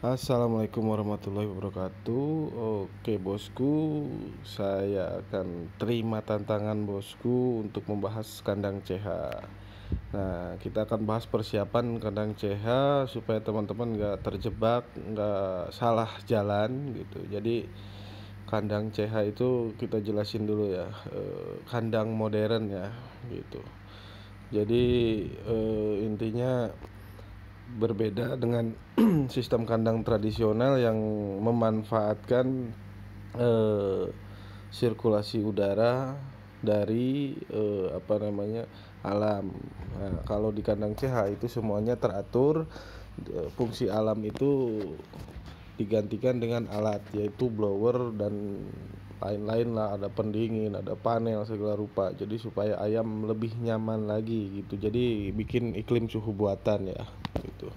Assalamualaikum warahmatullahi wabarakatuh. Oke bosku, saya akan terima tantangan bosku untuk membahas kandang CH. Nah, kita akan bahas persiapan kandang CH supaya teman-teman nggak terjebak, nggak salah jalan gitu. Jadi kandang CH itu kita jelasin dulu ya, kandang modern ya gitu. Jadi intinya berbeda dengan sistem kandang tradisional yang memanfaatkan eh, sirkulasi udara dari alam. Nah, kalau di kandang CH itu semuanya teratur, fungsi alam itu digantikan dengan alat yaitu blower dan lain-lain lah, ada pendingin, ada panel segala rupa. Jadi supaya ayam lebih nyaman lagi gitu. Jadi bikin iklim suhu buatan ya gitu.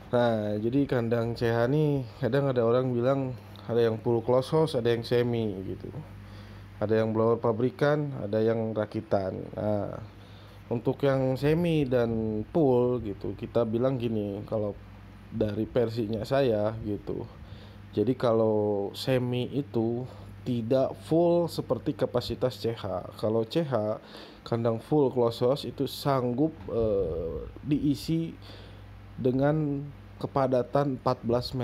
Nah, jadi kandang CH nih kadang ada orang bilang ada yang full close house, ada yang semi gitu. Ada yang blower pabrikan, ada yang rakitan. Nah, untuk yang semi dan full gitu, kita bilang gini, kalau dari versinya saya gitu. Jadi kalau semi itu tidak full seperti kapasitas CH. Kalau CH kandang full close house itu sanggup diisi dengan kepadatan 14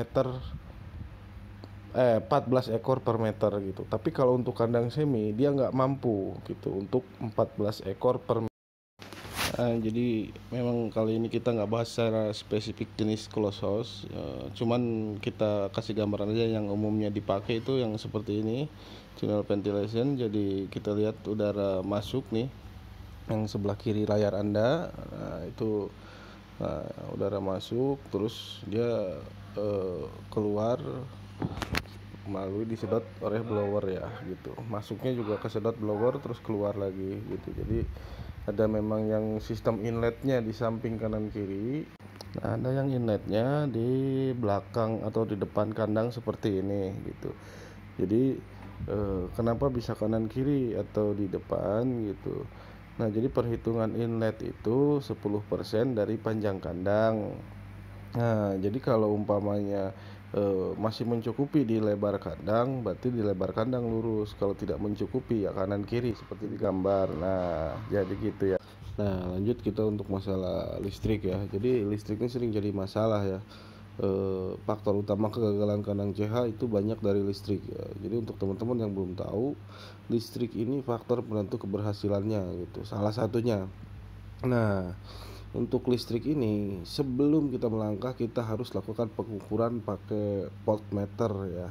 ekor per meter gitu. Tapi kalau untuk kandang semi dia nggak mampu gitu untuk 14 ekor per meter. Jadi memang kali ini kita nggak bahas secara spesifik jenis close house, cuman kita kasih gambaran aja yang umumnya dipakai itu yang seperti ini, channel ventilation. Jadi kita lihat udara masuk nih yang sebelah kiri layar Anda. Itu udara masuk terus dia keluar melalui disedot oleh blower ya gitu. Masuknya juga kesedot blower terus keluar lagi gitu. Jadi ada memang yang sistem inletnya di samping kanan kiri. Nah, ada yang inletnya di belakang atau di depan kandang seperti ini gitu. Jadi kenapa bisa kanan kiri atau di depan gitu. Nah, jadi perhitungan inlet itu 10% dari panjang kandang. Nah, jadi kalau umpamanya masih mencukupi di lebar kandang, berarti di lebar kandang lurus. Kalau tidak mencukupi ya kanan kiri seperti di gambar. Nah, jadi gitu ya. Nah, lanjut kita untuk masalah listrik ya. Jadi listriknya sering jadi masalah ya. Faktor utama kegagalan kandang CH itu banyak dari listrik ya. Jadi untuk teman-teman yang belum tahu, listrik ini faktor penentu keberhasilannya gitu. Salah satunya. Nah, untuk listrik ini sebelum kita melangkah kita harus lakukan pengukuran pakai voltmeter ya,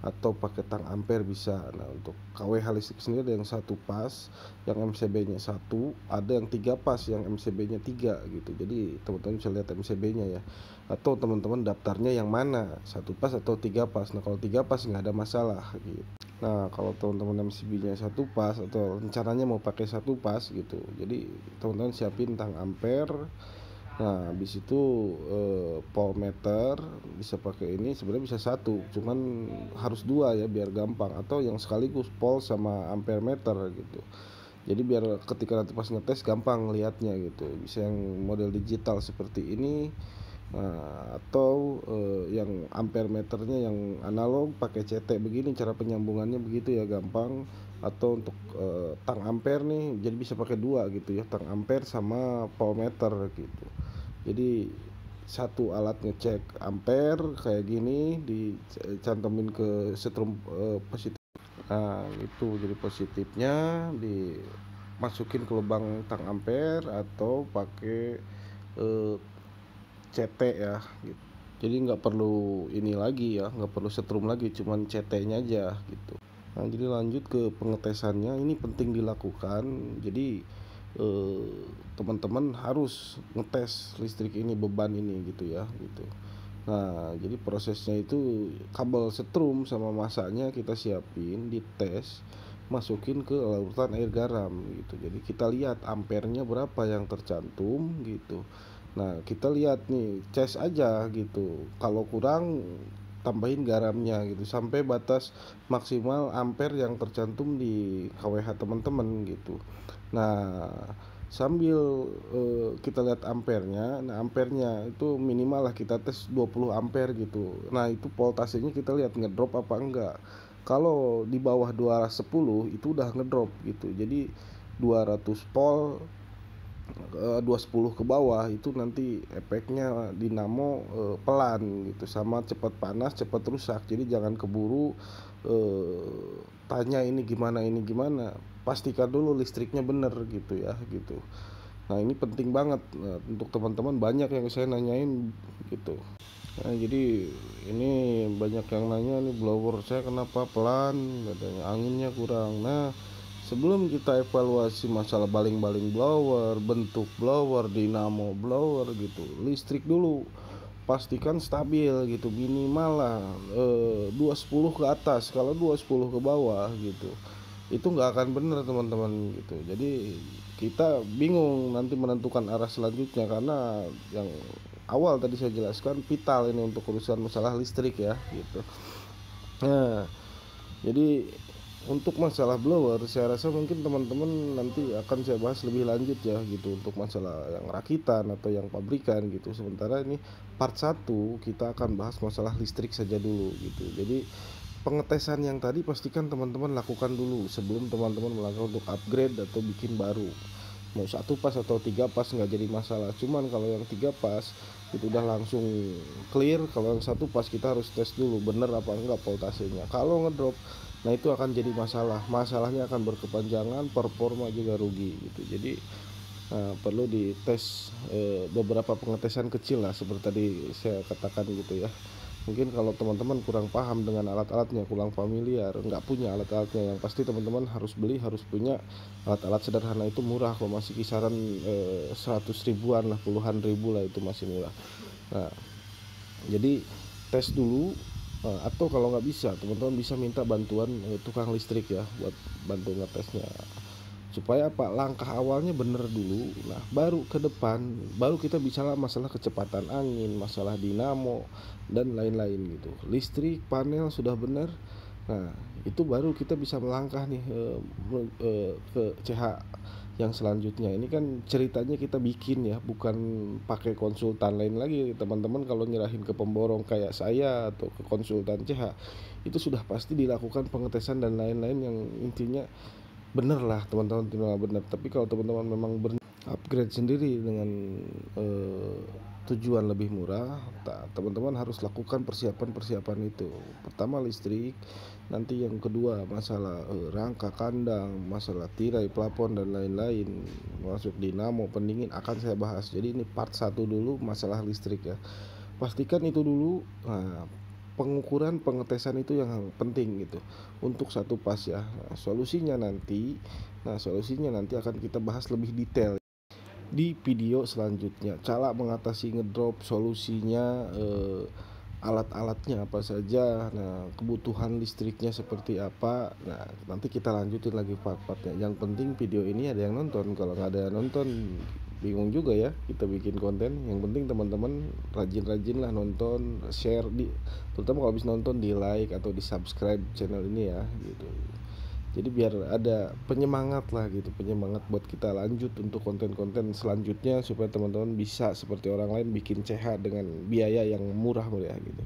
atau pakai tang ampere bisa. Nah, untuk KWH listrik sendiri ada yang satu pas yang MCB-nya satu, ada yang tiga pas yang MCB-nya 3 gitu. Jadi teman-teman bisa lihat MCB-nya ya, atau teman-teman daftarnya yang mana, satu pas atau tiga pas. Nah, kalau tiga pas nggak ada masalah gitu. Nah, kalau teman-teman MCB-nya satu pas atau rencananya mau pakai satu pas gitu, jadi teman-teman siapin tang ampere. Nah, habis itu voltmeter bisa pakai ini, sebenarnya bisa satu, cuman harus dua ya biar gampang, atau yang sekaligus volt sama ampere meter gitu. Jadi biar ketika nanti pas ngetes gampang lihatnya gitu. Bisa yang model digital seperti ini. Nah, atau yang ampere meternya yang analog pakai CT begini, cara penyambungannya begitu ya gampang. Atau untuk tang ampere nih jadi bisa pakai dua gitu ya, tang ampere sama voltmeter gitu. Jadi satu alat ngecek ampere kayak gini dicantumin ke setrum positif. Nah, itu jadi positifnya dimasukin ke lubang tang ampere atau pakai eh, CT ya gitu. Jadi nggak perlu ini lagi ya, nggak perlu setrum lagi, cuman CT-nya aja gitu. Nah, jadi lanjut ke pengetesannya, ini penting dilakukan. Jadi eh, teman-teman harus ngetes listrik ini, beban ini gitu ya gitu. Nah, jadi prosesnya itu kabel setrum sama masaknya kita siapin, dites, masukin ke larutan air garam gitu. Jadi kita lihat ampernya berapa yang tercantum gitu. Nah, kita lihat nih, cas aja gitu. Kalau kurang tambahin garamnya gitu sampai batas maksimal ampere yang tercantum di KWH teman-teman gitu. Nah, sambil kita lihat ampernya. Nah, ampernya itu minimal lah kita tes 20 ampere gitu. Nah, itu voltasenya kita lihat ngedrop apa enggak. Kalau di bawah 210 itu udah ngedrop gitu. Jadi 200 volt 210 ke bawah itu nanti efeknya dinamo pelan gitu, sama cepat panas cepat rusak. Jadi jangan keburu tanya ini gimana, pastikan dulu listriknya bener gitu ya gitu. Nah, ini penting banget. Nah, untuk teman-teman banyak yang saya nanyain gitu. Nah, jadi ini banyak yang nanya nih, blower saya kenapa pelan, katanya anginnya kurang. Nah, sebelum kita evaluasi masalah baling-baling blower, bentuk blower, dinamo blower gitu, listrik dulu pastikan stabil gitu, minimal lah 210 ke atas. Kalau 210 ke bawah gitu itu nggak akan bener teman-teman gitu. Jadi kita bingung nanti menentukan arah selanjutnya, karena yang awal tadi saya jelaskan vital ini untuk urusan masalah listrik ya gitu. Nah, jadi untuk masalah blower saya rasa mungkin teman-teman nanti akan saya bahas lebih lanjut ya gitu, untuk masalah yang rakitan atau yang pabrikan gitu. Sementara ini part 1 kita akan bahas masalah listrik saja dulu gitu. Jadi pengetesan yang tadi pastikan teman-teman lakukan dulu sebelum teman-teman melangkah untuk upgrade atau bikin baru. Mau 1 pas atau 3 pas nggak jadi masalah. Cuman kalau yang 3 pas itu udah langsung clear. Kalau yang 1 pas kita harus tes dulu bener apa enggak voltasenya. Kalau ngedrop, nah itu akan jadi masalah. Masalahnya akan berkepanjangan, performa juga rugi gitu. Jadi perlu dites beberapa pengetesan kecil lah seperti tadi saya katakan gitu ya. Mungkin kalau teman-teman kurang paham dengan alat-alatnya, kurang familiar, nggak punya alat-alatnya, yang pasti teman-teman harus beli, harus punya alat-alat sederhana. Itu murah kok, masih kisaran 100 ribuan lah, puluhan ribu lah, itu masih murah. Nah, jadi tes dulu, atau kalau nggak bisa teman-teman bisa minta bantuan tukang listrik ya buat bantu ngetesnya, supaya apa, langkah awalnya bener dulu. Nah, baru ke depan baru kita bicara masalah kecepatan angin, masalah dinamo dan lain-lain gitu. Listrik panel sudah bener, nah itu baru kita bisa melangkah nih ke CH yang selanjutnya. Ini kan ceritanya kita bikin ya, bukan pakai konsultan lain lagi teman-teman. Kalau nyerahin ke pemborong kayak saya atau ke konsultan CH, itu sudah pasti dilakukan pengetesan dan lain-lain yang intinya bener lah teman-teman, tinggal bener. Tapi kalau teman-teman memang upgrade sendiri dengan tujuan lebih murah, teman-teman harus lakukan persiapan-persiapan itu. Pertama listrik, nanti yang kedua masalah rangka kandang, masalah tirai, plafon dan lain-lain, masuk dinamo, pendingin akan saya bahas. Jadi ini part 1 dulu masalah listrik ya. Pastikan itu dulu. Nah, pengukuran pengetesan itu yang penting gitu untuk 1 pas ya. Solusinya nanti akan kita bahas lebih detail di video selanjutnya. Cara mengatasi ngedrop, solusinya, alat-alatnya apa saja, nah kebutuhan listriknya seperti apa. Nah, nanti kita lanjutin lagi part-partnya. Yang penting video ini ada yang nonton. Kalau nggak ada yang nonton, bingung juga ya kita bikin konten. Yang penting teman-teman rajin-rajin lah nonton, share, terutama kalau habis nonton di like atau di subscribe channel ini ya gitu. Jadi biar ada penyemangat lah gitu, penyemangat buat kita lanjut untuk konten-konten selanjutnya, supaya teman-teman bisa seperti orang lain bikin CH dengan biaya yang murah meriah gitu.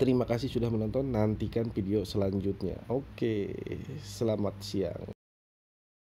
Terima kasih sudah menonton, nantikan video selanjutnya. Oke, selamat siang.